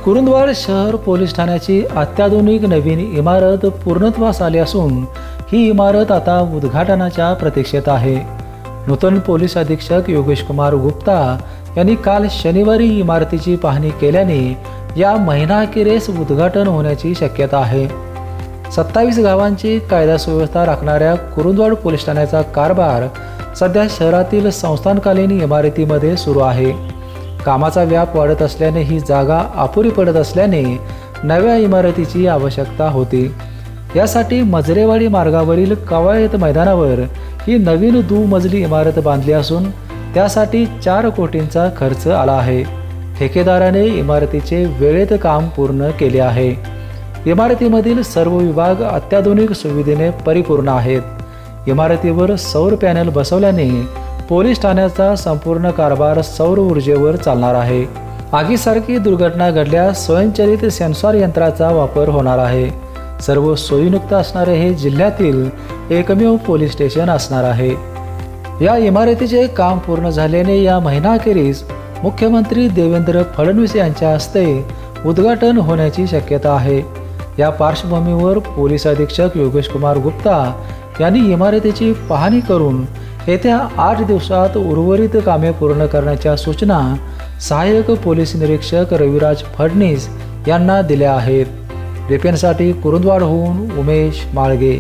कुरुंदवाड शहर पोलीस ठाण्याची अत्याधुनिक नवीन इमारत पूर्णत्वास आली असून ही इमारत आता उद्घाटनाच्या प्रतीक्षेत आहे। नूतन पोलीस अधीक्षक योगेश कुमार गुप्ता यांनी काल शनिवारी इमारतीची पाहणी केल्याने या महिनाअखेरीस उद्घाटन होण्याची शक्यता आहे। 27 गावांची कायदा सुव्यवस्था राखणाऱ्या कुरुंदवाड पोलीस ठाण्याचा कारभार सध्या शहरातील संस्थानकालीन इमारतीमध्ये सुरू आहे। कामाचा व्याप वाढत असल्याने ही जागा अपुरी पडत असल्याने नव्या इमारतीची आवश्यकता होती। यासाठी मजरेवाडी मार्गावरील कवायत मैदानावर ही नवीन दुमजली इमारत बांधली असून त्यासाठी 4 कोटींचा खर्च आला आहे। ठेकेदाराने इमारतीचे वेळेत काम पूर्ण केले आहे। इमारतीमधील सर्व विभाग अत्याधुनिक सुविधेने परिपूर्ण आहेत। इमारतीवर सौर पॅनल बसवल्याने पोलीस ठाण्याचा संपूर्ण कारभार सौर ऊर्जेवर चालणार आहे। आगीसारखी दुर्घटना घडल्यास स्वयंचलित सेन्सॉर यंत्राचा वापर होणार आहे। सर्व सोयीयुक्त असणारे हे जिल्ह्यातील एकमेव पोलीस स्टेशन असणार आहे। या इमारतीचे काम पूर्ण झाल्याने या महिनाअखेरीस मुख्यमंत्री देवेंद्र फडणवीस यांच्या हस्ते उद्घाटन होण्याची शक्यता आहे। या पार्श्वभूमीवर पोलीस अधीक्षक योगेश कुमार गुप्ता यांनी इमारतीची पाहणी करून येत्या 8 दिवसात उर्वरित कामे पूर्ण करण्याच्या सूचना सहाय्यक पोलीस निरीक्षक रविराज फडणीस यांना दिल्या आहेत। रिपेनसाठी कुरुंदवाडहून उमेश माळगे।